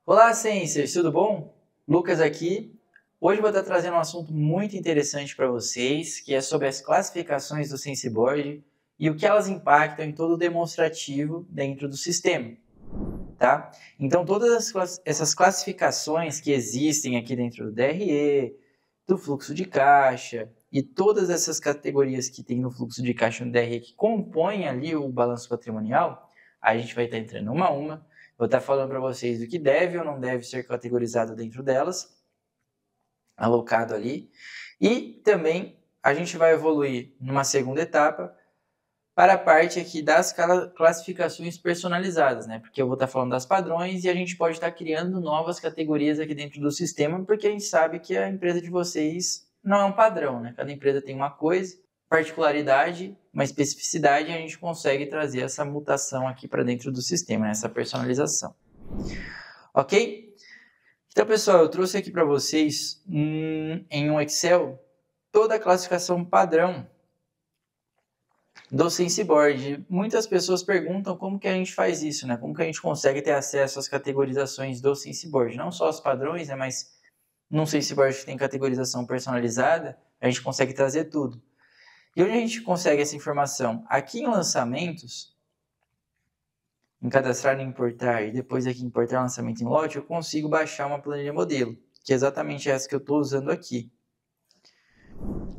Olá, Ciências, tudo bom? Lucas aqui. Hoje eu vou estar trazendo um assunto muito interessante para vocês, que é sobre as classificações do SensiBoard e o que elas impactam em todo o demonstrativo dentro do sistema, tá? Então, essas classificações que existem aqui dentro do DRE, do fluxo de caixa e todas essas categorias que tem no fluxo de caixa no DRE que compõem ali o balanço patrimonial, a gente vai estar entrando uma a uma. Vou estar falando para vocês o que deve ou não deve ser categorizado dentro delas, alocado ali. E também a gente vai evoluir numa segunda etapa para a parte aqui das classificações personalizadas, né? Porque eu vou estar falando das padrões e a gente pode estar criando novas categorias aqui dentro do sistema, porque a gente sabe que a empresa de vocês não é um padrão, né? Cada empresa tem uma coisa, particularidade, uma especificidade, e a gente consegue trazer essa mutação aqui para dentro do sistema, né? Essa personalização. Ok? Então, pessoal, eu trouxe aqui para vocês em um Excel toda a classificação padrão do SensiBoard. Muitas pessoas perguntam como que a gente faz isso, né? Como que a gente consegue ter acesso às categorizações do SensiBoard? Não só os padrões, né? Mas num SensiBoard que tem categorização personalizada, a gente consegue trazer tudo. E onde a gente consegue essa informação? Aqui em lançamentos, em cadastrar e importar, e depois aqui em importar lançamento em lote, eu consigo baixar uma planilha modelo, que é exatamente essa que eu estou usando aqui.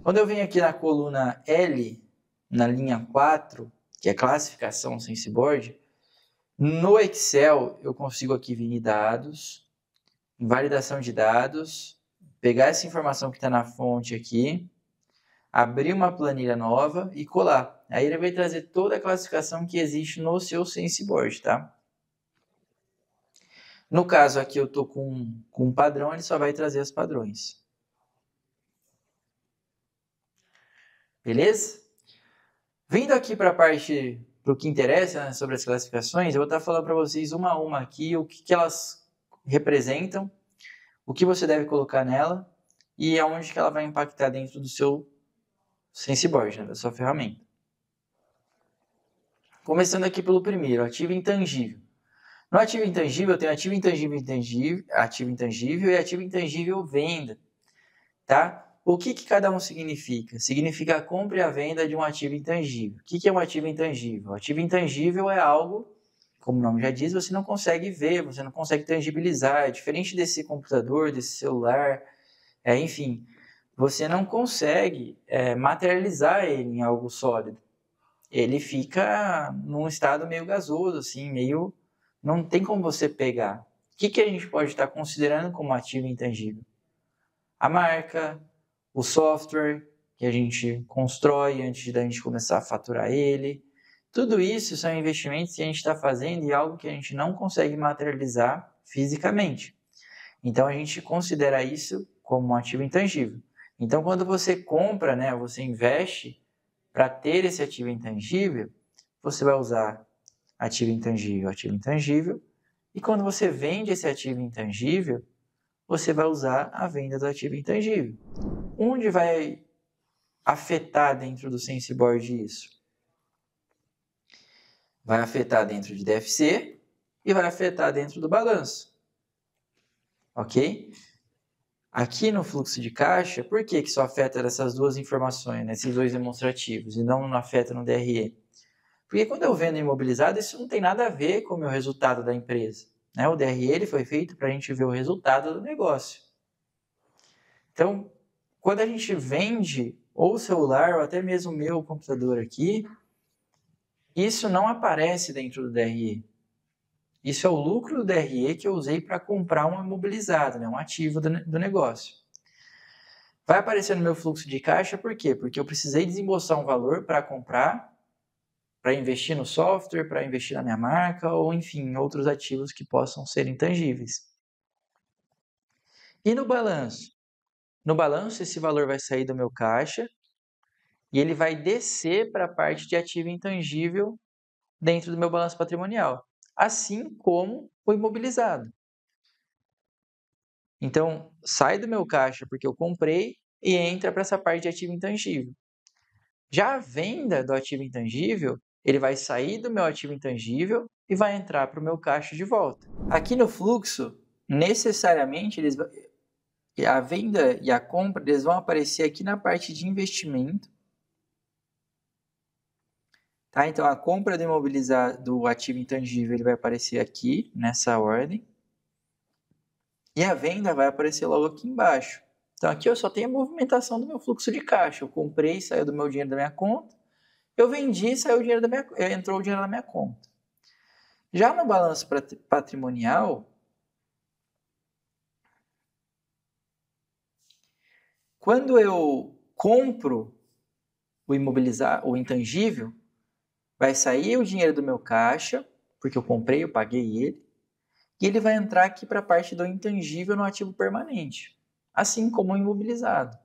Quando eu venho aqui na coluna L, na linha 4, que é classificação SensiBoard, no Excel eu consigo aqui vir em dados, em validação de dados, pegar essa informação que está na fonte aqui, abrir uma planilha nova e colar. Aí ele vai trazer toda a classificação que existe no seu SensiBoard, tá? No caso aqui eu estou com um padrão, ele só vai trazer os padrões. Beleza? Vindo aqui para a parte, para o que interessa, né, sobre as classificações, eu vou estar falando para vocês uma a uma aqui o que elas representam, o que você deve colocar nela e aonde que ela vai impactar dentro do seu SensiBoard, né, da sua ferramenta. Começando aqui pelo primeiro, ativo intangível. No ativo intangível, eu tenho ativo intangível, ativo intangível e ativo intangível venda, tá? O que cada um significa? Significa a compra e a venda de um ativo intangível. O que é um ativo intangível? O ativo intangível é algo, como o nome já diz, você não consegue ver, você não consegue tangibilizar. É diferente desse computador, desse celular, enfim, você não consegue materializar ele em algo sólido. Ele fica num estado meio gasoso, assim, meio... Não tem como você pegar. O que a gente pode estar considerando como ativo intangível? A marca, o software que a gente constrói antes da gente começar a faturar ele. Tudo isso são investimentos que a gente está fazendo e algo que a gente não consegue materializar fisicamente. Então, a gente considera isso como um ativo intangível. Então, quando você compra, né, você investe para ter esse ativo intangível, você vai usar ativo intangível. E quando você vende esse ativo intangível, você vai usar a venda do ativo intangível. Onde vai afetar dentro do SensiBoard isso? Vai afetar dentro de DFC e vai afetar dentro do balanço. Ok? Aqui no fluxo de caixa, por que só afeta essas duas informações, né, esses dois demonstrativos, e não afeta no DRE? Porque quando eu vendo imobilizado, isso não tem nada a ver com o meu resultado da empresa. Né? O DRE ele foi feito para a gente ver o resultado do negócio. Então, quando a gente vende ou o celular, ou até mesmo o meu computador aqui, isso não aparece dentro do DRE. Isso é o lucro do DRE que eu usei para comprar um imobilizado, né? Um ativo do negócio. Vai aparecer no meu fluxo de caixa, por quê? Porque eu precisei desembolsar um valor para comprar, para investir no software, para investir na minha marca, ou enfim, outros ativos que possam ser intangíveis. E no balanço? No balanço, esse valor vai sair do meu caixa e ele vai descer para a parte de ativo intangível dentro do meu balanço patrimonial, assim como o imobilizado. Então, sai do meu caixa porque eu comprei e entra para essa parte de ativo intangível. Já a venda do ativo intangível, ele vai sair do meu ativo intangível e vai entrar para o meu caixa de volta. Aqui no fluxo, necessariamente, a venda e a compra, eles vão aparecer aqui na parte de investimento. Tá? Então, a compra do ativo intangível ele vai aparecer aqui, nessa ordem. E a venda vai aparecer logo aqui embaixo. Então, aqui eu só tenho a movimentação do meu fluxo de caixa. Eu comprei, saiu do meu dinheiro da minha conta. Eu vendi, saiu o dinheiro entrou o dinheiro na minha conta. Já no balanço patrimonial, quando eu compro o intangível, vai sair o dinheiro do meu caixa, porque eu comprei, eu paguei ele, e ele vai entrar aqui para a parte do intangível no ativo permanente, assim como o imobilizado.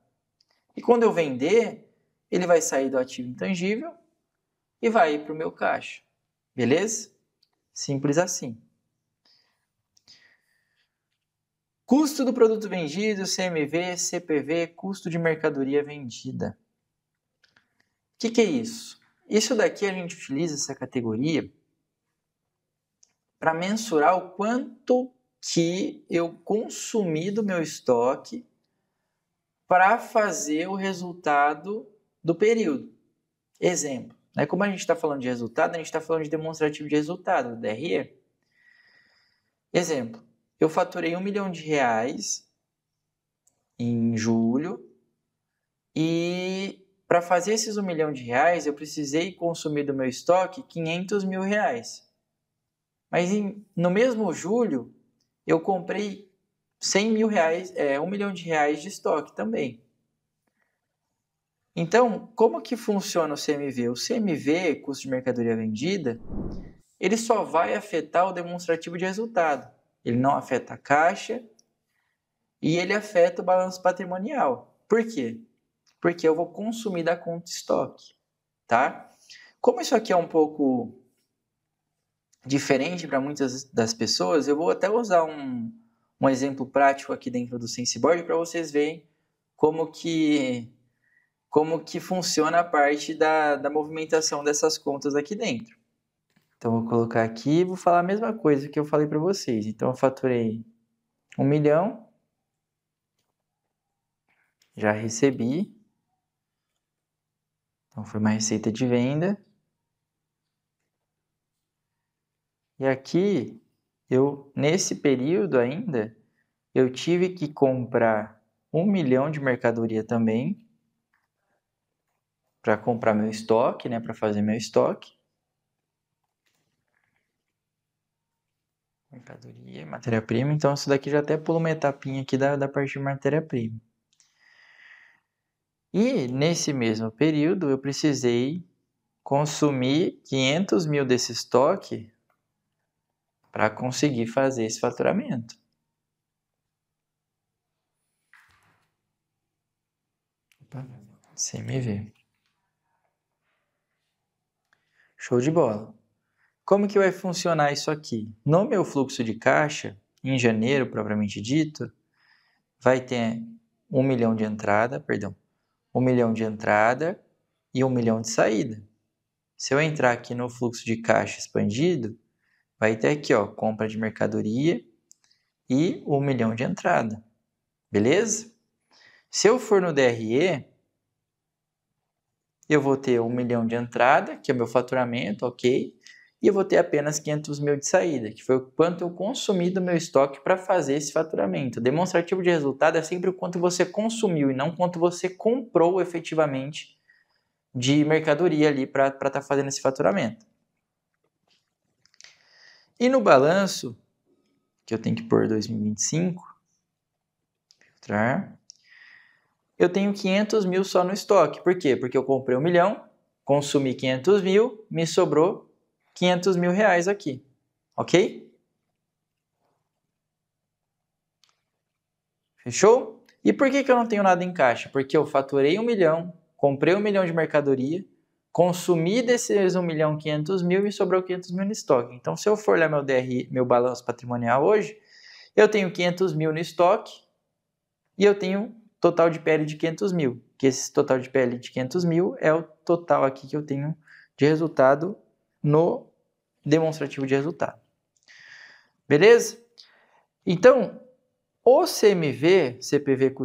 E quando eu vender, ele vai sair do ativo intangível e vai ir para o meu caixa. Beleza? Simples assim. Custo do produto vendido, CMV, CPV, custo de mercadoria vendida. O que é isso? Isso daqui a gente utiliza essa categoria para mensurar o quanto que eu consumi do meu estoque para fazer o resultado do período. Exemplo, né? Como a gente está falando de resultado, a gente está falando de demonstrativo de resultado, DRE. Exemplo, eu faturei R$1 milhão em julho e para fazer esses R$1 milhão eu precisei consumir do meu estoque R$500 mil. Mas no mesmo julho eu comprei R$100 mil, R$1 milhão de estoque também. Então, como que funciona o CMV? O CMV, custo de mercadoria vendida, ele só vai afetar o demonstrativo de resultado. Ele não afeta a caixa e ele afeta o balanço patrimonial. Por quê? Porque eu vou consumir da conta estoque, tá? Como isso aqui é um pouco diferente para muitas das pessoas, eu vou até usar um exemplo prático aqui dentro do SenseBoard para vocês verem como que funciona a parte da movimentação dessas contas aqui dentro. Então, vou colocar aqui e vou falar a mesma coisa que eu falei para vocês. Então, eu faturei R$1 milhão, já recebi. Então, foi uma receita de venda. E aqui, nesse período ainda, eu tive que comprar R$1 milhão de mercadoria também, para comprar meu estoque, né, para fazer meu estoque. Mercadoria, matéria-prima. Então, isso daqui já até pula uma etapinha aqui da parte de matéria-prima. E nesse mesmo período, eu precisei consumir 500 mil desse estoque para conseguir fazer esse faturamento. CMV. Show de bola. Como que vai funcionar isso aqui? No meu fluxo de caixa, em janeiro, propriamente dito, vai ter 1 milhão de entrada, 1 milhão de entrada e 1 milhão de saída. Se eu entrar aqui no fluxo de caixa expandido, vai ter aqui, ó, compra de mercadoria e 1 milhão de entrada. Beleza? Se eu for no DRE, eu vou ter 1 milhão de entrada, que é o meu faturamento, ok? E eu vou ter apenas 500 mil de saída, que foi o quanto eu consumi do meu estoque para fazer esse faturamento. O demonstrativo de resultado é sempre o quanto você consumiu e não quanto você comprou efetivamente de mercadoria ali para estar fazendo esse faturamento. E no balanço, que eu tenho que pôr 2025, filtrar, eu tenho 500 mil só no estoque. Por quê? Porque eu comprei 1 milhão, consumi 500 mil, me sobrou 500 mil reais aqui. Ok? Fechou? E por que eu não tenho nada em caixa? Porque eu faturei 1 milhão, comprei 1 milhão de mercadoria, consumi desses 1 milhão 500 mil e me sobrou 500 mil no estoque. Então, se eu for olhar meu DRI, meu balanço patrimonial hoje, eu tenho 500 mil no estoque e eu tenho total de PL de 500 mil. Que esse total de PL de 500 mil é o total aqui que eu tenho de resultado no demonstrativo de resultado. Beleza? Então, o CMV, CPV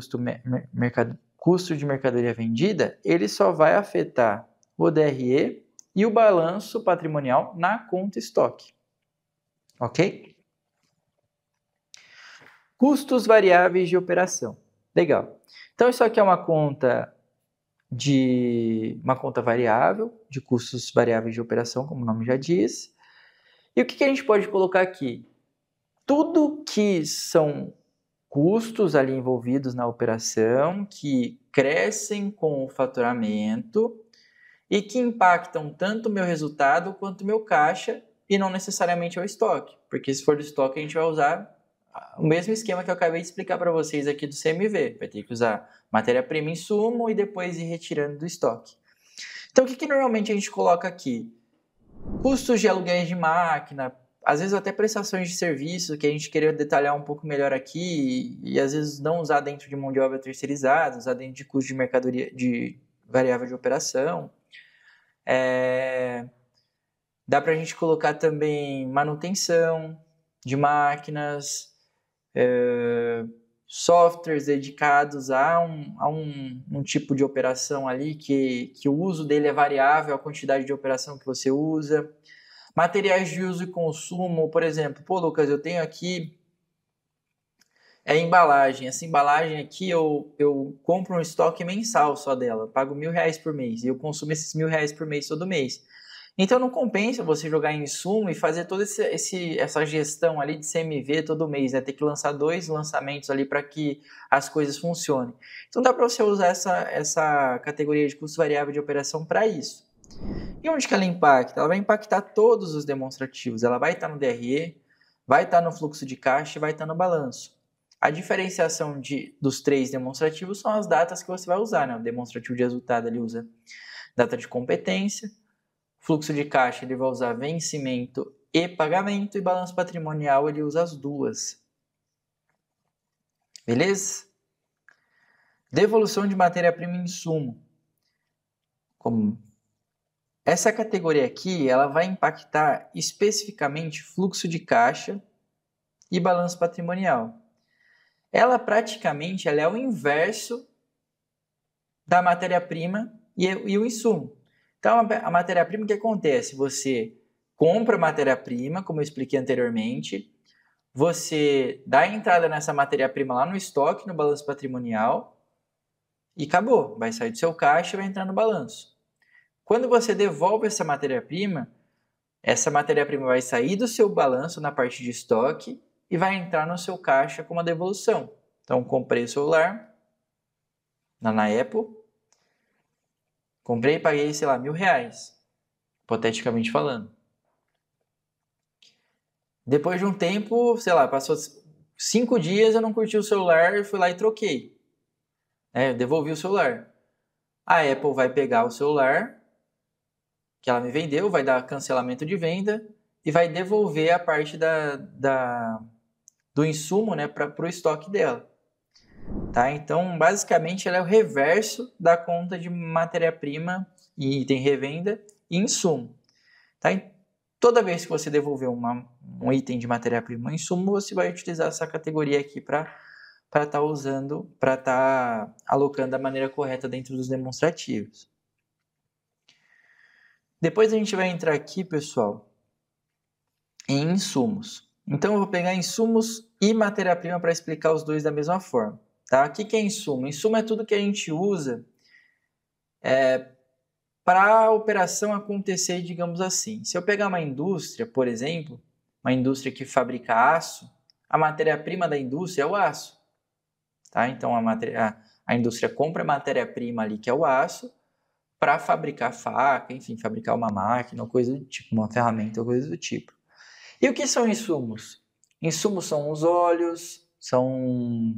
custo de mercadoria vendida, ele só vai afetar o DRE e o balanço patrimonial na conta estoque. Ok? Custos variáveis de operação. Legal. Então, isso aqui é uma conta variável, de custos variáveis de operação, como o nome já diz. E o que a gente pode colocar aqui? Tudo que são custos ali envolvidos na operação, que crescem com o faturamento e que impactam tanto o meu resultado quanto o meu caixa e não necessariamente o estoque. Porque se for do estoque, a gente vai usar o mesmo esquema que eu acabei de explicar para vocês aqui do CMV. Vai ter que usar matéria-prima, insumo e depois ir retirando do estoque. Então, o que normalmente a gente coloca aqui? Custos de aluguéis de máquina, às vezes até prestações de serviço, que a gente queria detalhar um pouco melhor aqui e às vezes não usar dentro de mão de obra terceirizada, usar dentro de custo de mercadoria, de variável de operação. Dá para a gente colocar também manutenção de máquinas, softwares dedicados a um tipo de operação ali que o uso dele é variável, a quantidade de operação que você usa. Materiais de uso e consumo, por exemplo, pô, Lucas, eu tenho aqui embalagem. Essa embalagem aqui eu compro um estoque mensal só dela, pago R$1.000 por mês e eu consumo esses R$1.000 por mês todo mês. Então não compensa você jogar em insumo e fazer toda essa gestão ali de CMV todo mês, né? Ter que lançar 2 lançamentos ali para que as coisas funcionem. Então dá para você usar essa categoria de custo variável de operação para isso. E onde que ela impacta? Ela vai impactar todos os demonstrativos. Ela vai estar no DRE, vai estar no fluxo de caixa e vai estar no balanço. A diferenciação dos 3 demonstrativos são as datas que você vai usar, né? O demonstrativo de resultado ele usa data de competência, fluxo de caixa ele vai usar vencimento e pagamento, e balanço patrimonial ele usa as duas. Beleza? Devolução de matéria-prima e insumo. Essa categoria aqui, ela vai impactar especificamente fluxo de caixa e balanço patrimonial. Ela praticamente é o inverso da matéria-prima e o insumo. Então, a matéria-prima, o que acontece? Você compra matéria-prima, como eu expliquei anteriormente, você dá entrada nessa matéria-prima lá no estoque, no balanço patrimonial, e acabou. Vai sair do seu caixa e vai entrar no balanço. Quando você devolve essa matéria-prima vai sair do seu balanço na parte de estoque e vai entrar no seu caixa como uma devolução. Então, comprei o celular na Apple, comprei e paguei, sei lá, R$1.000, hipoteticamente falando. Depois de um tempo, sei lá, passou 5 dias, eu não curti o celular, fui lá e troquei. Eu devolvi o celular. A Apple vai pegar o celular que ela me vendeu, vai dar cancelamento de venda e vai devolver a parte do insumo, né, para o estoque dela. Tá? Então, basicamente, ela é o reverso da conta de matéria-prima e item revenda e insumo. Tá? E toda vez que você devolver um item de matéria-prima ou insumo, você vai utilizar essa categoria aqui para estar usando, para estar alocando da maneira correta dentro dos demonstrativos. Depois a gente vai entrar aqui, pessoal, em insumos. Então, eu vou pegar insumos e matéria-prima para explicar os dois da mesma forma. Tá? O que é insumo? Insumo é tudo que a gente usa para a operação acontecer, digamos assim. Se eu pegar uma indústria, por exemplo, uma indústria que fabrica aço, a matéria-prima da indústria é o aço. Tá? Então, a indústria compra a matéria-prima ali, que é o aço, para fabricar faca, enfim, fabricar uma máquina, ou coisa do tipo, uma ferramenta, ou coisa do tipo. E o que são insumos? Insumos são os óleos, são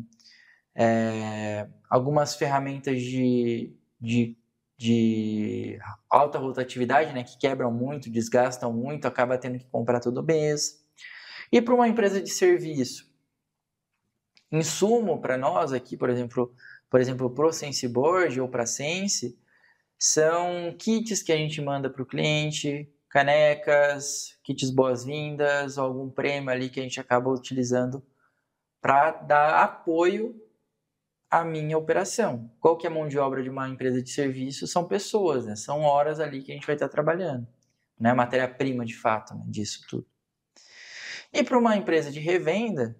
algumas ferramentas de alta rotatividade, né, que quebram muito, desgastam muito, acaba tendo que comprar todo mês. E para uma empresa de serviço, insumo para nós aqui, por exemplo, para o SenseBoard ou para a Sense, são kits que a gente manda para o cliente, canecas, kits boas-vindas, algum prêmio ali que a gente acaba utilizando para dar apoio à minha operação. Qual que é a mão de obra de uma empresa de serviço? São pessoas, né? São horas ali que a gente vai estar trabalhando. Não é matéria-prima de fato, né, disso tudo. E para uma empresa de revenda,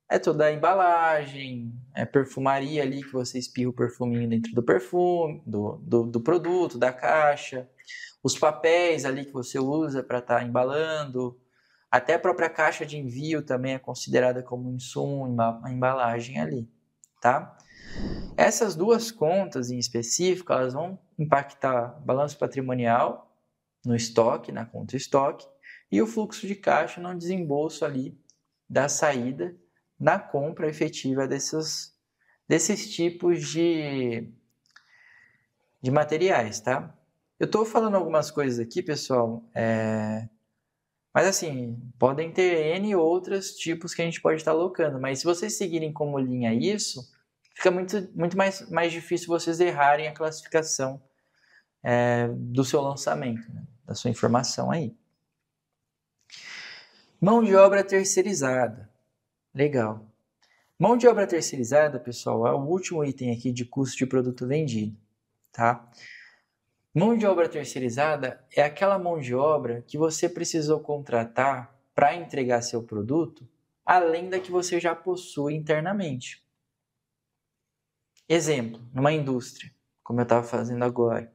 é toda a embalagem, é perfumaria ali que você espirra o perfuminho dentro do perfume, do produto, da caixa, os papéis ali que você usa para estar embalando, até a própria caixa de envio também é considerada como insumo, uma embalagem ali, tá? Essas duas contas em específico, elas vão impactar o balanço patrimonial no estoque, na conta estoque, e o fluxo de caixa no desembolso ali da saída na compra efetiva desses tipos de materiais, tá? Eu estou falando algumas coisas aqui, pessoal, mas assim, podem ter N outros tipos que a gente pode estar alocando, mas se vocês seguirem como linha isso, fica muito mais difícil vocês errarem a classificação do seu lançamento, né? Da sua informação aí. Mão de obra terceirizada. Legal. Mão de obra terceirizada, pessoal, é o último item aqui de custo de produto vendido, tá? Mão de obra terceirizada é aquela mão de obra que você precisou contratar para entregar seu produto, além da que você já possui internamente. Exemplo, numa indústria, como eu estava fazendo agora.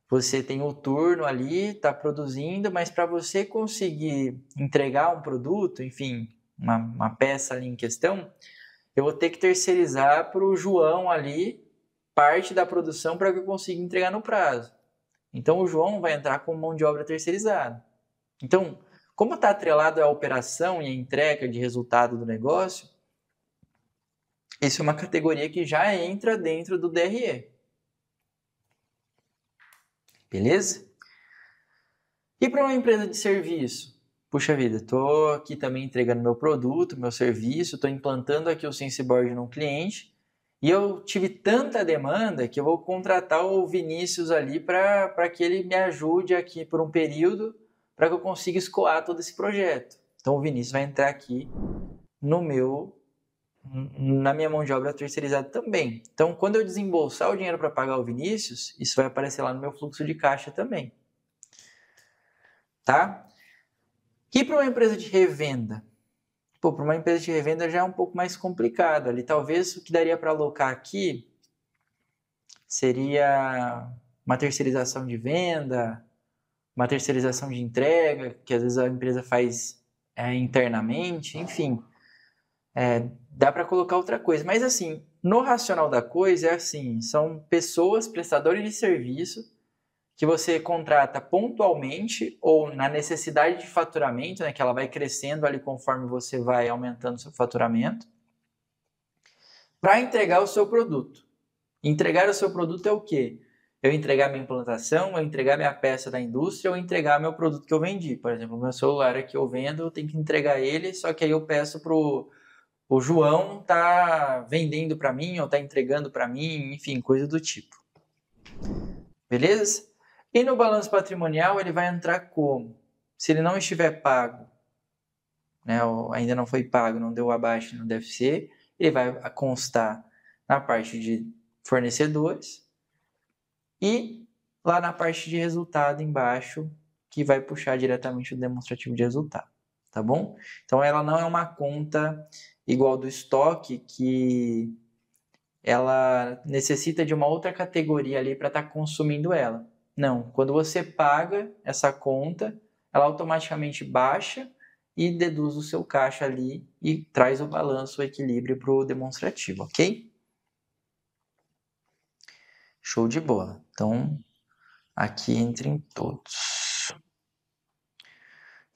Você tem o turno ali, está produzindo, mas para você conseguir entregar um produto, enfim, uma peça ali em questão, eu vou ter que terceirizar para o João ali parte da produção para que eu consiga entregar no prazo. Então, o João vai entrar com mão de obra terceirizada. Então, como está atrelado à operação e à entrega de resultado do negócio, isso é uma categoria que já entra dentro do DRE. Beleza? E para uma empresa de serviço? Puxa vida, estou aqui também entregando meu produto, meu serviço, estou implantando aqui o SenseBoard num cliente e eu tive tanta demanda que eu vou contratar o Vinícius ali para que ele me ajude aqui por um período para que eu consiga escoar todo esse projeto. Então o Vinícius vai entrar aqui na minha mão de obra terceirizada também. Então quando eu desembolsar o dinheiro para pagar o Vinícius, isso vai aparecer lá no meu fluxo de caixa também. Tá? E para uma empresa de revenda? Para uma empresa de revenda já é um pouco mais complicado. Ali, talvez o que daria para alocar aqui seria uma terceirização de venda, uma terceirização de entrega, que às vezes a empresa faz internamente, enfim. Dá para colocar outra coisa. Mas assim, no racional da coisa é assim, são pessoas, prestadores de serviço, que você contrata pontualmente ou na necessidade de faturamento, né, que ela vai crescendo ali conforme você vai aumentando seu faturamento, para entregar o seu produto. Entregar o seu produto é o quê? Eu entregar minha implantação, eu entregar minha peça da indústria, ou entregar meu produto que eu vendi. Por exemplo, o meu celular que eu vendo, eu tenho que entregar ele, só que aí eu peço pro o João tá vendendo para mim ou tá entregando para mim, enfim, coisa do tipo. Beleza? E no balanço patrimonial ele vai entrar como? Se ele não estiver pago, né, ou ainda não foi pago, não deu abaixo no DFC, ele vai constar na parte de fornecedores e lá na parte de resultado embaixo, que vai puxar diretamente o demonstrativo de resultado, tá bom? Então ela não é uma conta igual do estoque que ela necessita de uma outra categoria ali para estar consumindo ela. Não, quando você paga essa conta, ela automaticamente baixa e deduz o seu caixa ali e traz o balanço, o equilíbrio para o demonstrativo, ok? Show de bola. Então, aqui entrem todos.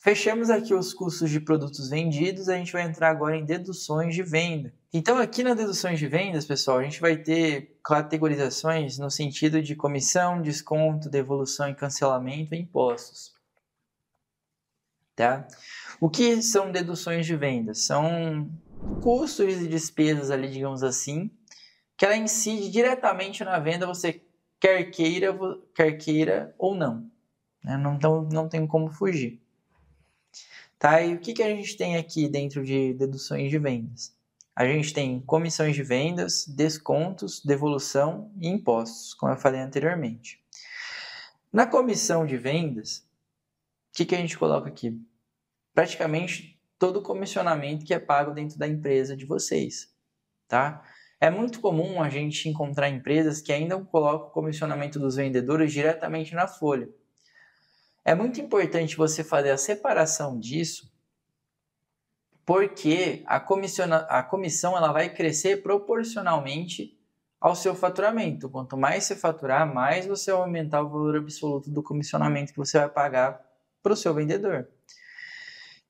Fechamos aqui os custos de produtos vendidos, a gente vai entrar agora em deduções de venda. Então, aqui nas deduções de vendas, pessoal, a gente vai ter categorizações no sentido de comissão, desconto, devolução e cancelamento e impostos. Tá? O que são deduções de vendas? São custos e despesas ali, digamos assim, que ela incide diretamente na venda, você quer queira ou não. Né? Não tem como fugir. Tá? E o que a gente tem aqui dentro de deduções de vendas? a gente tem comissões de vendas, descontos, devolução e impostos, como eu falei anteriormente. Na comissão de vendas, o que a gente coloca aqui? Praticamente todo o comissionamento que é pago dentro da empresa de vocês, tá? É muito comum a gente encontrar empresas que ainda colocam o comissionamento dos vendedores diretamente na folha. É muito importante você fazer a separação disso, porque a comissão ela vai crescer proporcionalmente ao seu faturamento. Quanto mais você faturar, mais você vai aumentar o valor absoluto do comissionamento que você vai pagar para o seu vendedor.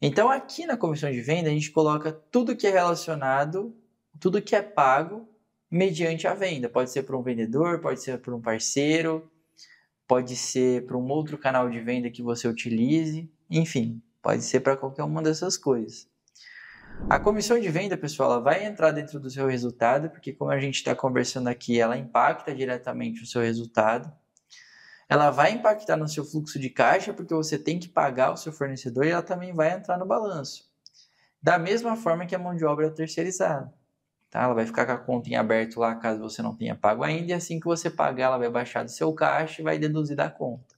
Então, aqui na comissão de venda, a gente coloca tudo que é relacionado, tudo que é pago mediante a venda. Pode ser para um vendedor, pode ser para um parceiro, pode ser para um outro canal de venda que você utilize, enfim, pode ser para qualquer uma dessas coisas. A comissão de venda, pessoal, ela vai entrar dentro do seu resultado, porque como a gente está conversando aqui, ela impacta diretamente o seu resultado. Ela vai impactar no seu fluxo de caixa, porque você tem que pagar o seu fornecedor e ela também vai entrar no balanço. Da mesma forma que a mão de obra é terceirizada. Tá? Ela vai ficar com a conta em aberto lá, caso você não tenha pago ainda, e assim que você pagar, ela vai baixar do seu caixa e vai deduzir da conta.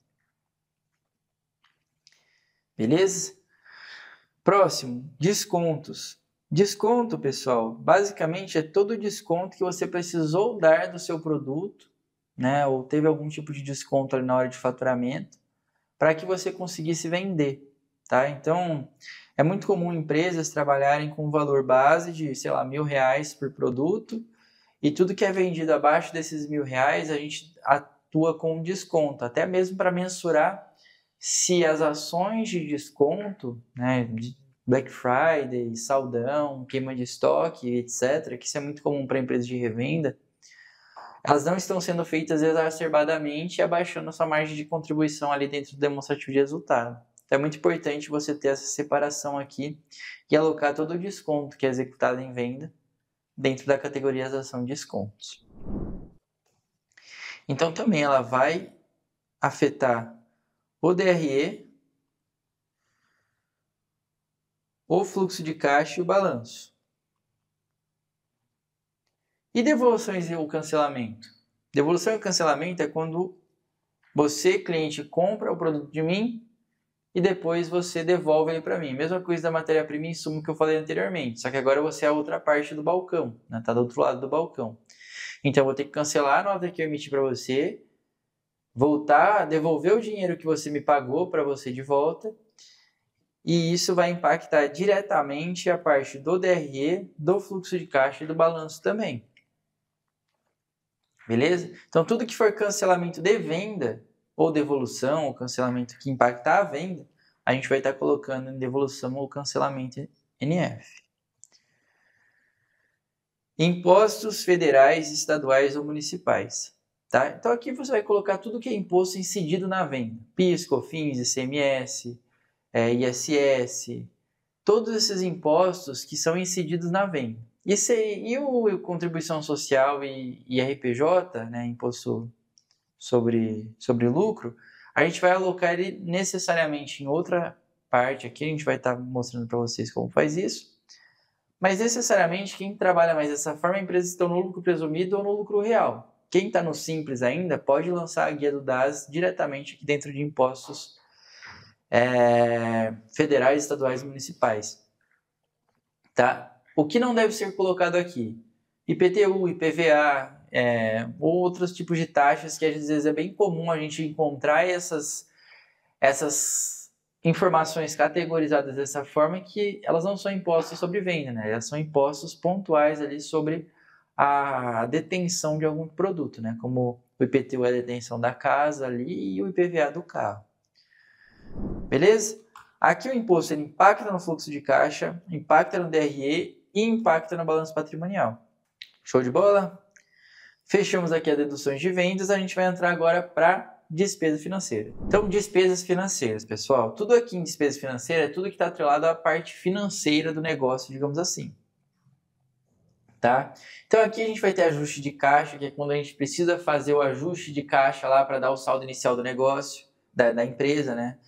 Beleza? Próximo, descontos. Desconto, pessoal, basicamente é todo o desconto que você precisou dar do seu produto, né, ou teve algum tipo de desconto ali na hora de faturamento, para que você conseguisse vender, tá? Então, é muito comum empresas trabalharem com um valor base de, sei lá, R$1.000 por produto, e tudo que é vendido abaixo desses R$1.000, a gente atua com desconto, até mesmo para mensurar se as ações de desconto, né, de Black Friday, saldão, queima de estoque, etc., que isso é muito comum para empresas de revenda, elas não estão sendo feitas exacerbadamente e abaixando a sua margem de contribuição ali dentro do demonstrativo de resultado. Então é muito importante você ter essa separação aqui e alocar todo o desconto que é executado em venda dentro da categorização de descontos. Então também ela vai afetar o DRE, o fluxo de caixa e o balanço. E devoluções e o cancelamento? Devolução e cancelamento é quando você, cliente, compra o produto de mim e depois você devolve ele para mim. Mesma coisa da matéria-prima e insumo que eu falei anteriormente, só que agora você é a outra parte do balcão, né? Tá do outro lado do balcão. Então eu vou ter que cancelar a nota que eu emiti para você, voltar, devolver o dinheiro que você me pagou para você de volta, e isso vai impactar diretamente a parte do DRE, do fluxo de caixa e do balanço também. Beleza? Então, tudo que for cancelamento de venda, ou devolução, ou cancelamento que impactar a venda, a gente vai estar colocando em devolução ou cancelamento NF. Impostos federais, estaduais ou municipais. Tá? Então, aqui você vai colocar tudo que é imposto incidido na venda. PIS, COFINS, ICMS, ISS, todos esses impostos que são incididos na venda. E o contribuição social e IRPJ, né, imposto sobre lucro, a gente vai alocar ele necessariamente em outra parte aqui, a gente vai estar mostrando para vocês como faz isso, mas necessariamente quem trabalha mais dessa forma é empresas que estão no lucro presumido ou no lucro real. Quem está no Simples ainda pode lançar a guia do DAS diretamente aqui dentro de impostos federais, estaduais e municipais. Tá? O que não deve ser colocado aqui? IPTU, IPVA, outros tipos de taxas que às vezes é bem comum a gente encontrar essas informações categorizadas dessa forma, que elas não são impostos sobre venda, né? Elas são impostos pontuais ali sobre a detenção de algum produto, né? Como o IPTU é a detenção da casa ali e o IPVA do carro. Beleza? Aqui o imposto ele impacta no fluxo de caixa, impacta no DRE e impacta no balanço patrimonial. Show de bola? Fechamos aqui as deduções de vendas, a gente vai entrar agora para despesa financeira. Então, despesas financeiras, pessoal. Tudo aqui em despesa financeira é tudo que está atrelado à parte financeira do negócio, digamos assim. Tá? Então, aqui a gente vai ter ajuste de caixa, que é quando a gente precisa fazer o ajuste de caixa lá para dar o saldo inicial do negócio, da empresa, né?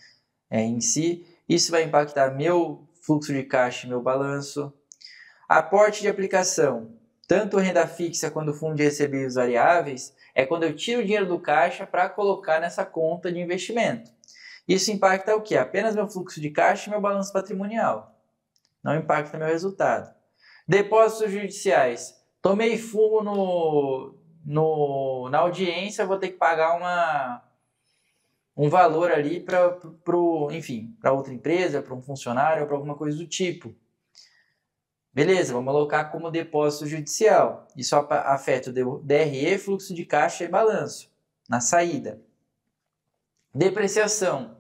Em si. Isso vai impactar meu fluxo de caixa e meu balanço. Aporte de aplicação, tanto renda fixa quanto fundo de recebíveis variáveis, é quando eu tiro o dinheiro do caixa para colocar nessa conta de investimento. Isso impacta o quê? Apenas meu fluxo de caixa e meu balanço patrimonial. Não impacta meu resultado. Depósitos judiciais. Tomei fumo na audiência, vou ter que pagar um valor ali para outra empresa, para um funcionário ou para alguma coisa do tipo. Beleza, vamos colocar como depósito judicial. Isso afeta o DRE, fluxo de caixa e balanço, na saída. Depreciação.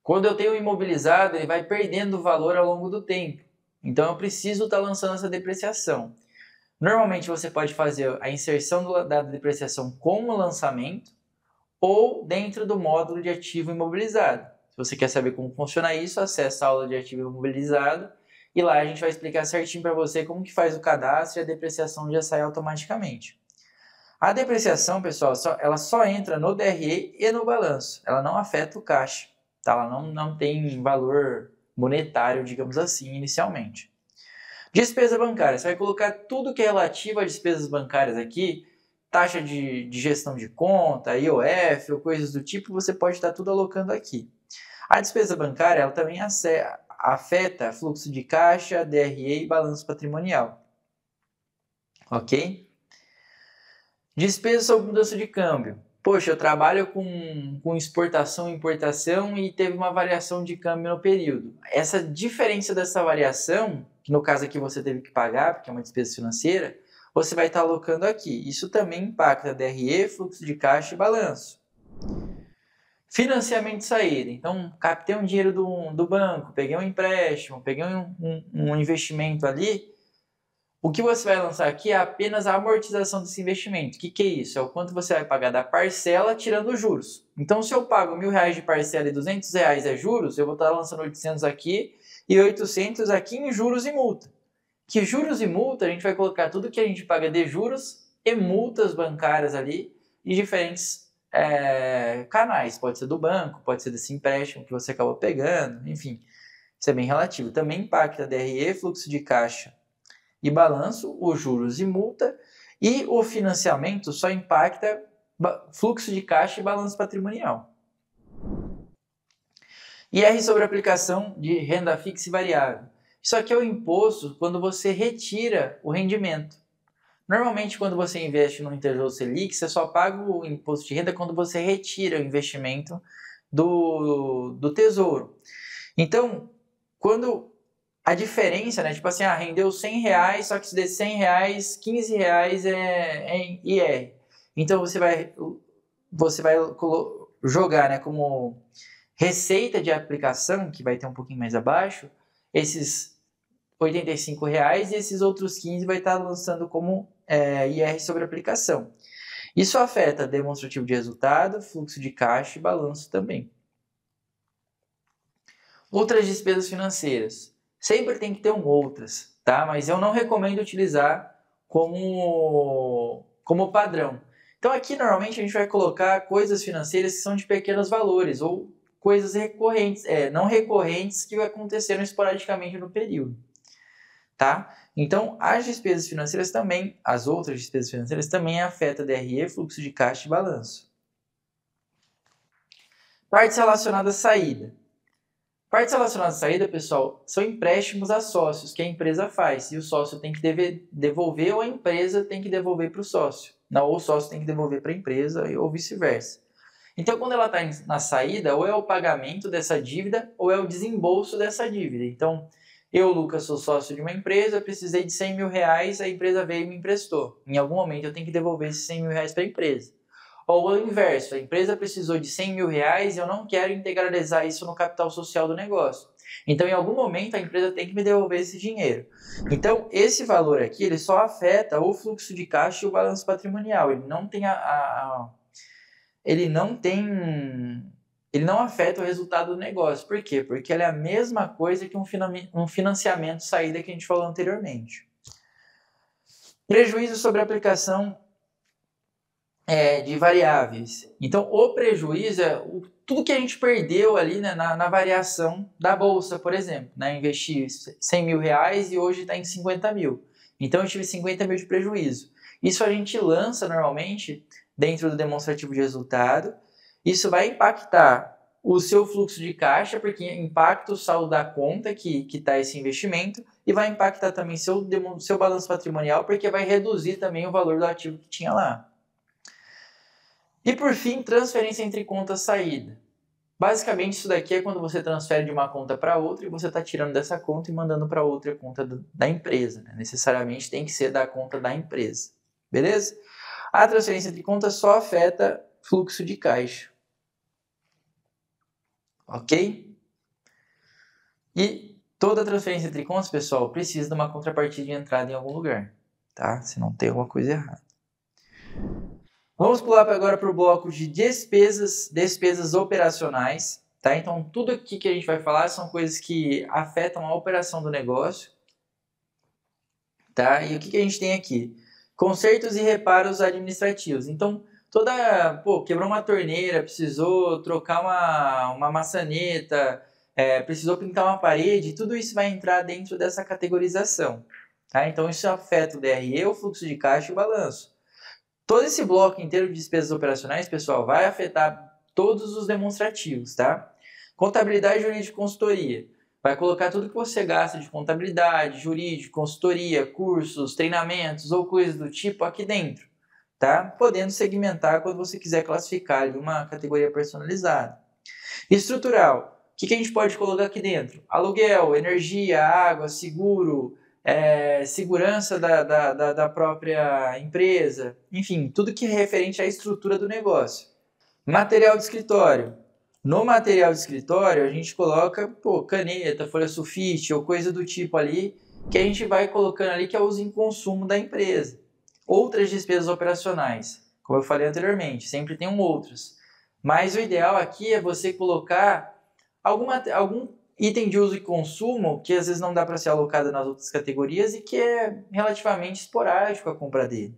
Quando eu tenho um imobilizado, ele vai perdendo valor ao longo do tempo. Então, eu preciso estar lançando essa depreciação. Normalmente, você pode fazer a inserção da depreciação com o lançamento ou dentro do módulo de ativo imobilizado. Se você quer saber como funciona isso, acesse a aula de ativo imobilizado e lá a gente vai explicar certinho para você como que faz o cadastro e a depreciação já sai automaticamente. A depreciação, pessoal, ela só entra no DRE e no balanço. Ela não afeta o caixa. Tá? Ela não tem valor monetário, digamos assim, inicialmente. Despesa bancária. Você vai colocar tudo que é relativo a despesas bancárias aqui, taxa de gestão de conta, IOF ou coisas do tipo, você pode estar tudo alocando aqui. A despesa bancária ela também afeta fluxo de caixa, DRE e balanço patrimonial. Ok? Despesa sobre mudança de câmbio. Poxa, eu trabalho com exportação e importação e teve uma variação de câmbio no período. Essa diferença dessa variação, que no caso aqui você teve que pagar, porque é uma despesa financeira, você vai estar alocando aqui. Isso também impacta DRE, fluxo de caixa e balanço. Financiamento de saída. Então, captei um dinheiro do banco, peguei um empréstimo, peguei um investimento ali. O que você vai lançar aqui é apenas a amortização desse investimento. O que é isso? É o quanto você vai pagar da parcela tirando os juros. Então, se eu pago R$1.000 de parcela e R$200 é juros, eu vou estar lançando 800 aqui e 800 aqui em juros e multa. Que juros e multa, a gente vai colocar tudo que a gente paga de juros e multas bancárias ali de diferentes canais. Pode ser do banco, pode ser desse empréstimo que você acabou pegando, enfim. Isso é bem relativo. Também impacta DRE, fluxo de caixa e balanço, os juros e multa, e o financiamento só impacta fluxo de caixa e balanço patrimonial. IR sobre aplicação de renda fixa e variável. Isso aqui é o imposto quando você retira o rendimento. Normalmente, quando você investe no Tesouro Selic, você só paga o imposto de renda quando você retira o investimento do Tesouro. Então, quando a diferença, né? Tipo assim, rendeu R$100, só que se der R$100, R$15 é IR. Então, você vai jogar, né, como receita de aplicação, que vai ter um pouquinho mais abaixo, esses R$85 e esses outros 15 vai estar lançando como IR sobre aplicação. Isso afeta demonstrativo de resultado, fluxo de caixa e balanço também. Outras despesas financeiras. Sempre tem que ter outras, tá? Mas eu não recomendo utilizar como padrão. Então aqui normalmente a gente vai colocar coisas financeiras que são de pequenos valores ou coisas recorrentes, não recorrentes que aconteceram esporadicamente no período. Tá? Então, as despesas financeiras também, as outras despesas financeiras também afetam DRE, fluxo de caixa e balanço. Partes relacionadas à saída. Partes relacionadas à saída, pessoal, são empréstimos a sócios que a empresa faz. E o sócio tem que devolver ou a empresa tem que devolver para o sócio. Não, ou o sócio tem que devolver para a empresa ou vice-versa. Então, quando ela está na saída, ou é o pagamento dessa dívida ou é o desembolso dessa dívida. Então, eu, Lucas, sou sócio de uma empresa, precisei de R$100.000, a empresa veio e me emprestou. Em algum momento eu tenho que devolver esses R$100.000 para a empresa. Ou o inverso, a empresa precisou de R$100.000 e eu não quero integralizar isso no capital social do negócio. Então, em algum momento, a empresa tem que me devolver esse dinheiro. Então, esse valor aqui, ele só afeta o fluxo de caixa e o balanço patrimonial. Ele não afeta o resultado do negócio. Por quê? Porque ele é a mesma coisa que um financiamento saída que a gente falou anteriormente. Prejuízo sobre a aplicação de variáveis. Então, o prejuízo é tudo que a gente perdeu ali, né, na variação da bolsa, por exemplo. Né? Investi 100 mil reais e hoje está em 50 mil. Então, eu tive 50 mil de prejuízo. Isso a gente lança normalmente dentro do demonstrativo de resultado. Isso vai impactar o seu fluxo de caixa, porque impacta o saldo da conta que está esse investimento, e vai impactar também seu balanço patrimonial, porque vai reduzir também o valor do ativo que tinha lá. E por fim, transferência entre contas saída. Basicamente, isso daqui é quando você transfere de uma conta para outra e você está tirando dessa conta e mandando para outra conta da empresa. Né? Necessariamente tem que ser da conta da empresa. Beleza? A transferência entre contas só afeta fluxo de caixa. Ok? E toda transferência entre contas, pessoal, precisa de uma contrapartida de entrada em algum lugar. Tá? Se não tem alguma coisa errada. Vamos pular agora para o bloco de despesas operacionais. Tá? Então, tudo aqui que a gente vai falar são coisas que afetam a operação do negócio. Tá? E o que a gente tem aqui? Consertos e reparos administrativos. Então, quebrou uma torneira, precisou trocar uma maçaneta, precisou pintar uma parede, tudo isso vai entrar dentro dessa categorização. Tá? Então, isso afeta o DRE, o fluxo de caixa e o balanço. Todo esse bloco inteiro de despesas operacionais, pessoal, vai afetar todos os demonstrativos, tá? Contabilidade, jurídica e consultoria. Vai colocar tudo que você gasta de contabilidade, jurídico, consultoria, cursos, treinamentos ou coisas do tipo aqui dentro, tá? Podendo segmentar quando você quiser classificar em uma categoria personalizada. Estrutural. O que a gente pode colocar aqui dentro? Aluguel, energia, água, seguro, segurança da própria empresa, enfim, tudo que é referente à estrutura do negócio. Material de escritório. No material de escritório, a gente coloca caneta, folha sulfite ou coisa do tipo ali, que a gente vai colocando ali que é o uso em consumo da empresa. Outras despesas operacionais, como eu falei anteriormente, sempre tem outras. Mas o ideal aqui é você colocar algum item de uso e consumo que às vezes não dá para ser alocado nas outras categorias e que é relativamente esporádico a compra dele.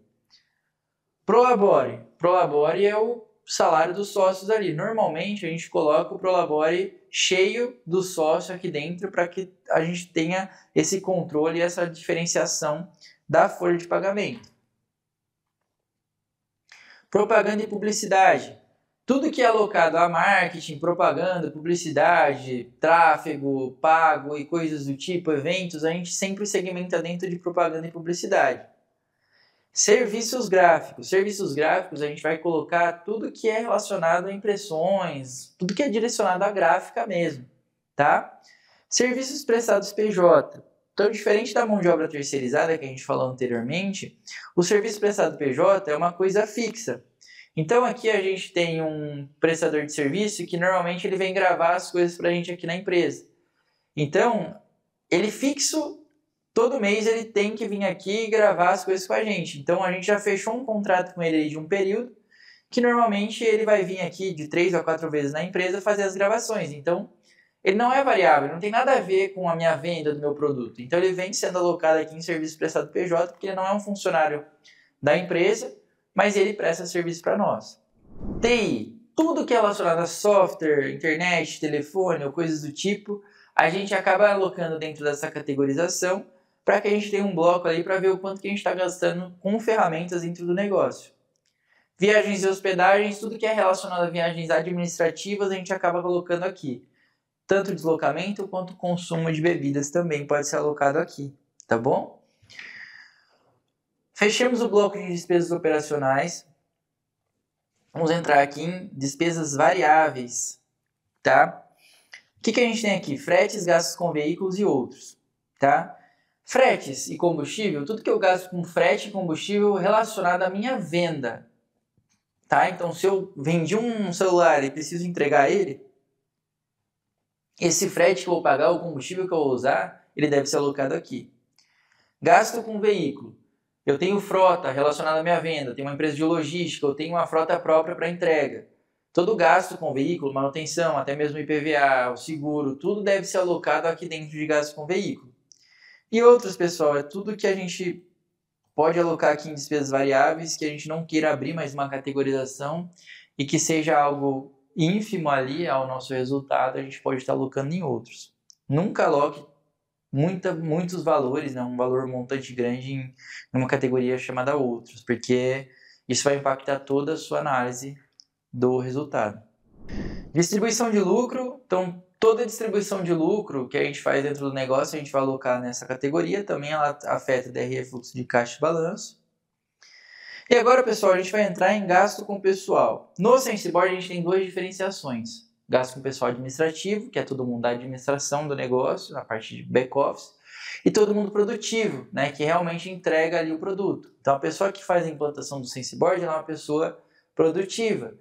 Prolabore. Prolabore é o salário dos sócios ali. Normalmente a gente coloca o Prolabore cheio do sócio aqui dentro para que a gente tenha esse controle e essa diferenciação da folha de pagamento. Propaganda e publicidade. Tudo que é alocado a marketing, propaganda, publicidade, tráfego, pago e coisas do tipo, eventos, a gente sempre segmenta dentro de propaganda e publicidade. Serviços gráficos. Serviços gráficos a gente vai colocar tudo que é relacionado a impressões, tudo que é direcionado à gráfica mesmo, tá? Serviços prestados PJ. Então, diferente da mão de obra terceirizada que a gente falou anteriormente, o serviço prestado PJ é uma coisa fixa. Então, aqui a gente tem um prestador de serviço que normalmente ele vem gravar as coisas para a gente aqui na empresa. Então, ele fixo, todo mês ele tem que vir aqui e gravar as coisas com a gente. Então, a gente já fechou um contrato com ele de um período, que normalmente ele vai vir aqui de 3 a 4 vezes na empresa fazer as gravações. Então, ele não é variável, não tem nada a ver com a minha venda do meu produto. Então, ele vem sendo alocado aqui em serviço prestado PJ, porque ele não é um funcionário da empresa, mas ele presta serviço para nós. TI, tudo que é relacionado a software, internet, telefone ou coisas do tipo, a gente acaba alocando dentro dessa categorização para que a gente tenha um bloco ali para ver o quanto que a gente está gastando com ferramentas dentro do negócio. Viagens e hospedagens, tudo que é relacionado a viagens administrativas, a gente acaba colocando aqui. Tanto deslocamento quanto consumo de bebidas também pode ser alocado aqui, tá bom? Fechamos o bloco de despesas operacionais. Vamos entrar aqui em despesas variáveis, tá? O que a gente tem aqui? Fretes, gastos com veículos e outros, tá? Fretes e combustível, tudo que eu gasto com frete e combustível relacionado à minha venda, tá? Então, se eu vendi um celular e preciso entregar ele, esse frete que eu vou pagar, o combustível que eu vou usar, ele deve ser alocado aqui. Gasto com veículo. Eu tenho frota relacionada à minha venda, eu tenho uma empresa de logística, eu tenho uma frota própria para entrega. Todo gasto com veículo, manutenção, até mesmo IPVA, o seguro, tudo deve ser alocado aqui dentro de gasto com veículo. E outros, pessoal, é tudo que a gente pode alocar aqui em despesas variáveis que a gente não queira abrir mais uma categorização e que seja algo ínfimo ali ao nosso resultado, a gente pode estar alocando em outros. Nunca aloque muitos valores, né, um valor montante grande em uma categoria chamada outros, porque isso vai impactar toda a sua análise do resultado. Distribuição de lucro, então toda distribuição de lucro que a gente faz dentro do negócio, a gente vai alocar nessa categoria, também ela afeta DRE, fluxo de caixa e balanço. E agora, pessoal, a gente vai entrar em gasto com pessoal. No SensiBoard, a gente tem duas diferenciações. Gasto com pessoal administrativo, que é todo mundo da administração do negócio, na parte de back-office, e todo mundo produtivo, né, que realmente entrega ali o produto. Então, a pessoa que faz a implantação do SensiBoard é uma pessoa produtiva.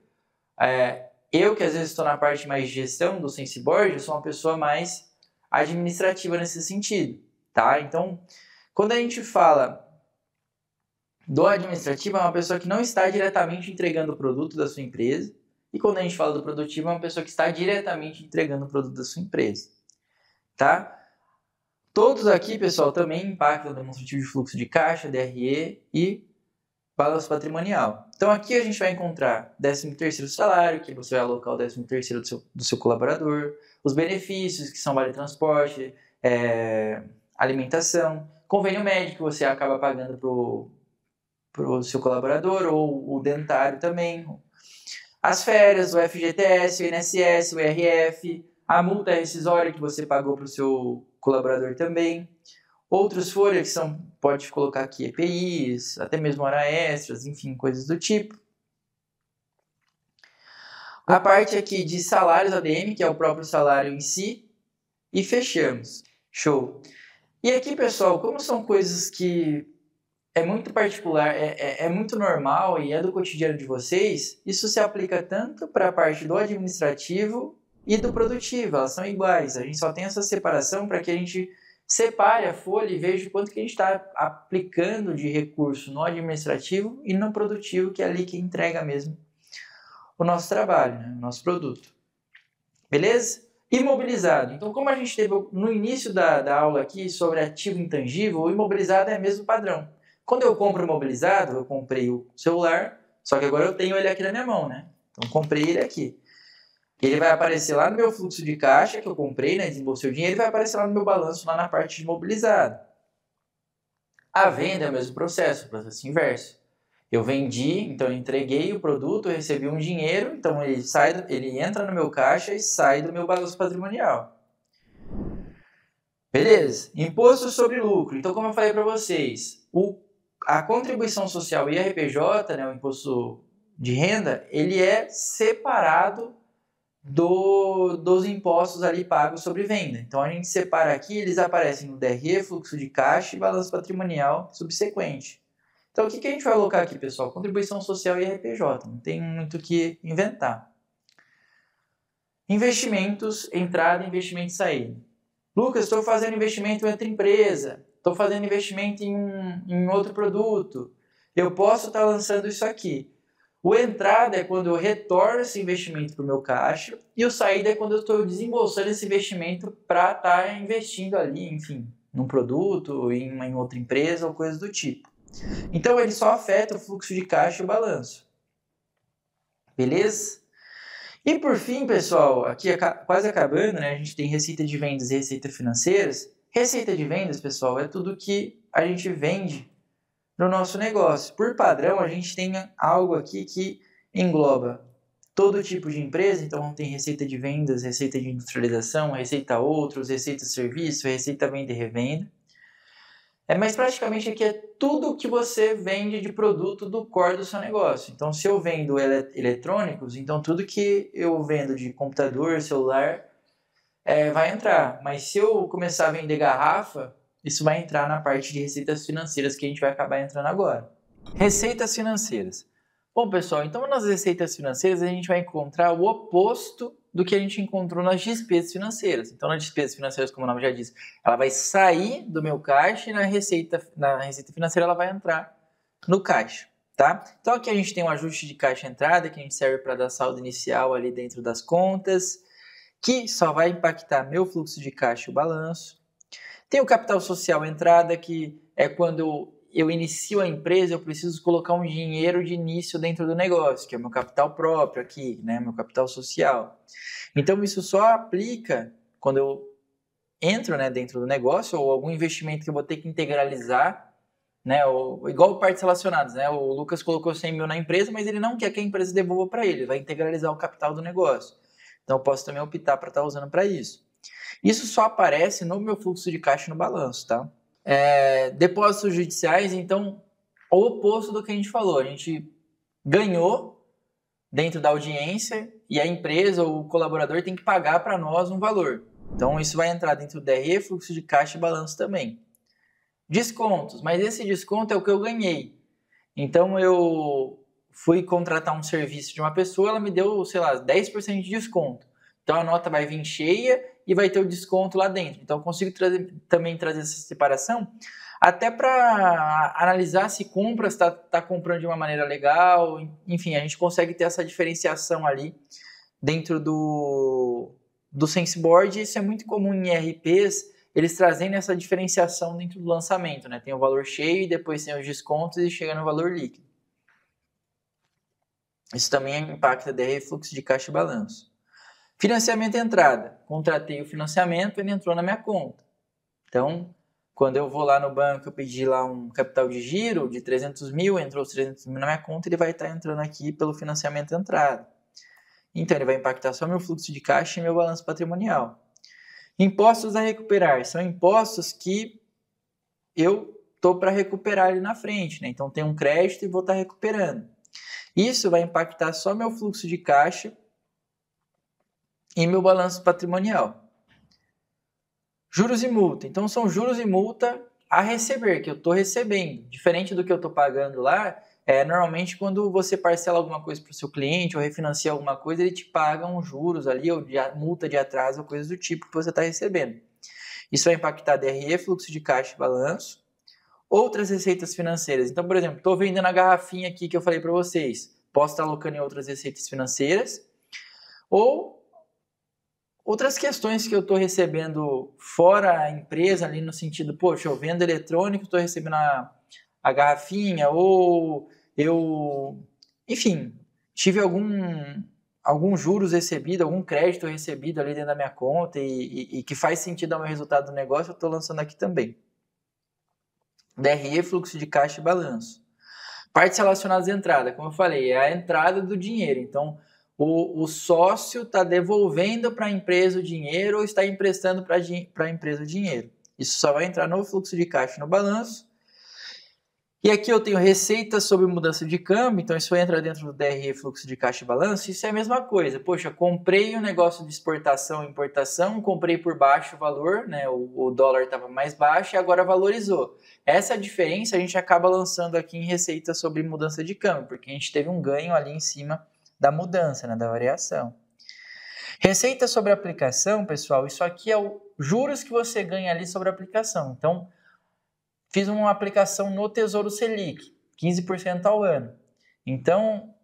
Eu, que às vezes estou na parte mais de gestão do SensiBoard, eu sou uma pessoa mais administrativa nesse sentido, tá? Então, quando a gente fala do administrativo, é uma pessoa que não está diretamente entregando o produto da sua empresa, e quando a gente fala do produtivo, é uma pessoa que está diretamente entregando o produto da sua empresa, tá? Todos aqui, pessoal, também impactam o demonstrativo de fluxo de caixa, DRE e balanço patrimonial. Então aqui a gente vai encontrar 13º salário, que você vai alocar o 13º do seu colaborador, os benefícios, que são vale transporte, alimentação, convênio médico que você acaba pagando para o seu colaborador, ou o dentário também, as férias, o FGTS, o INSS, o IRF, a multa rescisória que você pagou para o seu colaborador também. Outros folhas que são, pode colocar aqui EPIs, até mesmo hora extras, enfim, coisas do tipo. A parte aqui de salários ADM, que é o próprio salário em si, e fechamos. Show! E aqui, pessoal, como são coisas que é muito particular, é muito normal e é do cotidiano de vocês, isso se aplica tanto para a parte do administrativo e do produtivo, elas são iguais. A gente só tem essa separação para que a gente separe a folha e veja quanto que a gente está aplicando de recurso no administrativo e no produtivo, que é ali que entrega mesmo o nosso trabalho, né? O nosso produto. Beleza? Imobilizado. Então, como a gente teve no início da aula aqui sobre ativo intangível, o imobilizado é o mesmo padrão. Quando eu compro imobilizado, eu comprei o celular, só que agora eu tenho ele aqui na minha mão, né? Então, comprei ele aqui. Ele vai aparecer lá no meu fluxo de caixa que eu comprei, né, desembolsei o dinheiro, ele vai aparecer lá no meu balanço, lá na parte de imobilizado. A venda é o mesmo processo inverso. Eu vendi, então eu entreguei o produto, eu recebi um dinheiro, então ele entra no meu caixa e sai do meu balanço patrimonial. Beleza? Imposto sobre lucro. Então, como eu falei para vocês, a contribuição social e RPJ, né, o imposto de renda, ele é separado dos impostos ali pagos sobre venda. Então a gente separa aqui, eles aparecem no DRE, fluxo de caixa e balanço patrimonial subsequente. Então o que a gente vai alocar aqui, pessoal? Contribuição social e RPJ, não tem muito o que inventar. Investimentos, entrada, investimento e saída. Lucas, estou fazendo investimento em outra empresa, estou fazendo investimento em outro produto, eu posso estar lançando isso aqui. O entrada é quando eu retorno esse investimento para o meu caixa e o saída é quando eu estou desembolsando esse investimento para estar investindo ali, enfim, num produto, em outra empresa ou coisa do tipo. Então, ele só afeta o fluxo de caixa e o balanço. Beleza? E por fim, pessoal, aqui quase acabando, né? A gente tem receita de vendas e receita financeiras. Receita de vendas, pessoal, é tudo que a gente vende no nosso negócio. Por padrão, a gente tem algo aqui que engloba todo tipo de empresa, então tem receita de vendas, receita de industrialização, receita outros, receita de serviço, receita venda e revenda. Mas praticamente aqui é tudo que você vende de produto do core do seu negócio. Então, se eu vendo eletrônicos, então tudo que eu vendo de computador, celular, vai entrar. Mas se eu começar a vender garrafa, isso vai entrar na parte de receitas financeiras que a gente vai acabar entrando agora. Receitas financeiras. Bom, pessoal, então nas receitas financeiras a gente vai encontrar o oposto do que a gente encontrou nas despesas financeiras. Então, nas despesas financeiras, como o nome já diz, ela vai sair do meu caixa e na receita financeira ela vai entrar no caixa, tá? Então, aqui a gente tem um ajuste de caixa entrada, que a gente serve para dar saldo inicial ali dentro das contas, que só vai impactar meu fluxo de caixa e o balanço. Tem o capital social entrada, que é quando eu inicio a empresa, eu preciso colocar um dinheiro de início dentro do negócio, que é o meu capital próprio aqui, né? Meu capital social. Então, isso só aplica quando eu entro, né, dentro do negócio ou algum investimento que eu vou ter que integralizar, né? Igual partes relacionadas, né? O Lucas colocou 100 mil na empresa, mas ele não quer que a empresa devolva para ele vai integralizar o capital do negócio. Então, eu posso também optar para estar usando para isso. Isso só aparece no meu fluxo de caixa no balanço, tá? Depósitos judiciais, então, o oposto do que a gente falou. A gente ganhou dentro da audiência e a empresa ou o colaborador tem que pagar para nós um valor. Então, isso vai entrar dentro do DRE, fluxo de caixa e balanço também. Descontos, mas esse desconto é o que eu ganhei. Então, eu fui contratar um serviço de uma pessoa, ela me deu, sei lá, 10% de desconto. Então, a nota vai vir cheia e vai ter o desconto lá dentro. Então, eu consigo também trazer essa separação até para analisar se compra, se está comprando de uma maneira legal. Enfim, a gente consegue ter essa diferenciação ali dentro do SenseBoard. Isso é muito comum em ERPs, eles trazendo essa diferenciação dentro do lançamento, né? Tem o valor cheio e depois tem os descontos e chega no valor líquido. Isso também impacta DRE, fluxo de caixa e balanço. Financiamento e entrada. Contratei o financiamento, ele entrou na minha conta. Então, quando eu vou lá no banco, eu pedi lá um capital de giro de 300 mil, entrou os 300 mil na minha conta, ele vai estar entrando aqui pelo financiamento e entrada. Então, ele vai impactar só meu fluxo de caixa e meu balanço patrimonial. Impostos a recuperar. São impostos que eu estou para recuperar ali na frente, né? Então, tem um crédito e vou estar recuperando. Isso vai impactar só meu fluxo de caixa e meu balanço patrimonial. Juros e multa. Então, são juros e multa a receber, que eu estou recebendo. Diferente do que eu estou pagando lá, normalmente quando você parcela alguma coisa para o seu cliente ou refinancia alguma coisa, ele te paga uns juros ali, ou multa de atraso, ou coisas do tipo que você está recebendo. Isso vai impactar DRE, fluxo de caixa e balanço. Outras receitas financeiras. Então, por exemplo, estou vendendo a garrafinha aqui que eu falei para vocês. Posso estar alocando em outras receitas financeiras. Ou outras questões que eu estou recebendo fora a empresa, ali no sentido, poxa, eu vendo eletrônico, estou recebendo a garrafinha, ou enfim, tive algum juros recebido, algum crédito recebido ali dentro da minha conta e que faz sentido ao meu resultado do negócio, eu estou lançando aqui também. DRE, fluxo de caixa e balanço. Partes relacionadas à entrada, como eu falei, é a entrada do dinheiro. Então, o sócio está devolvendo para a empresa o dinheiro ou está emprestando para a empresa o dinheiro. Isso só vai entrar no fluxo de caixa no balanço. E aqui eu tenho receita sobre mudança de câmbio, então isso entra dentro do DRE, fluxo de caixa e balanço. Isso é a mesma coisa. Poxa, comprei um negócio de exportação e importação, comprei por baixo o valor, né? O dólar estava mais baixo e agora valorizou. Essa diferença a gente acaba lançando aqui em receita sobre mudança de câmbio, porque a gente teve um ganho ali em cima da mudança, né, da variação. Receita sobre aplicação, pessoal, isso aqui é o juros que você ganha ali sobre a aplicação. Então, fiz uma aplicação no Tesouro Selic, 15% ao ano. Então,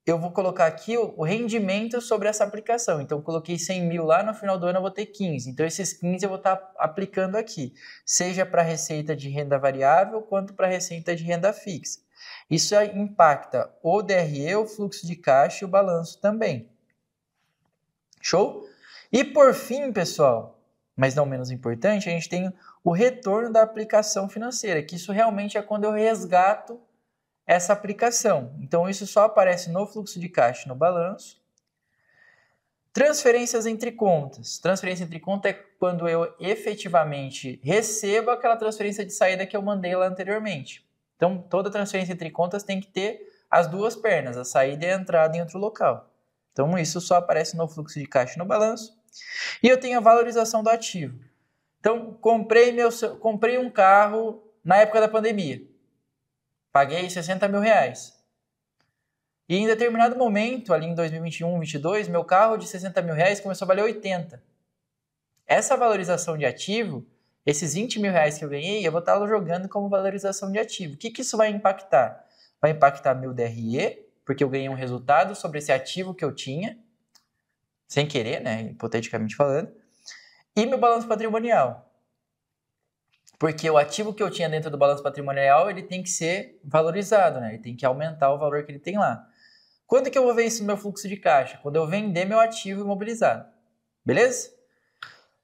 eu vou colocar aqui o rendimento sobre essa aplicação. Então, eu coloquei 100 mil lá, no final do ano eu vou ter 15. Então, esses 15 eu vou estar aplicando aqui, seja para receita de renda variável, quanto para receita de renda fixa. Isso impacta o DRE, o fluxo de caixa e o balanço também. Show? E por fim, pessoal, mas não menos importante, a gente tem o retorno da aplicação financeira, que isso realmente é quando eu resgato essa aplicação. Então, isso só aparece no fluxo de caixa e no balanço. Transferências entre contas. Transferência entre contas é quando eu efetivamente recebo aquela transferência de saída que eu mandei lá anteriormente. Então, toda transferência entre contas tem que ter as duas pernas, a saída e a entrada em outro local. Então, isso só aparece no fluxo de caixa e no balanço. E eu tenho a valorização do ativo. Então, comprei um carro na época da pandemia. Paguei 60 mil reais. E em determinado momento, ali em 2021, 2022, meu carro de 60 mil reais começou a valer 80. Essa valorização de ativo, esses 20 mil reais que eu ganhei, eu vou estar jogando como valorização de ativo. O que isso vai impactar? Vai impactar meu DRE, porque eu ganhei um resultado sobre esse ativo que eu tinha, sem querer, né, hipoteticamente falando, e meu balanço patrimonial. Porque o ativo que eu tinha dentro do balanço patrimonial, ele tem que ser valorizado, né? Ele tem que aumentar o valor que ele tem lá. Quando que eu vou ver isso no meu fluxo de caixa? Quando eu vender meu ativo imobilizado. Beleza?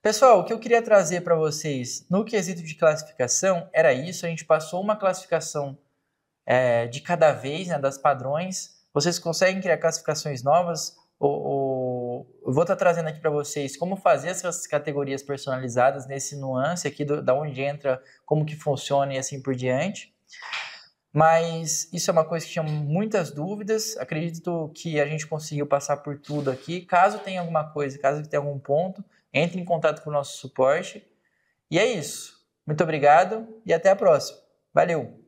Pessoal, o que eu queria trazer para vocês no quesito de classificação era isso. A gente passou uma classificação de cada vez, né, das padrões. Vocês conseguem criar classificações novas? Eu vou estar trazendo aqui para vocês como fazer essas categorias personalizadas nesse nuance aqui da onde entra, como que funciona e assim por diante. Mas isso é uma coisa que tinha muitas dúvidas. Acredito que a gente conseguiu passar por tudo aqui. Caso tenha alguma coisa, caso tenha algum ponto, entre em contato com o nosso suporte. E é isso. Muito obrigado e até a próxima. Valeu!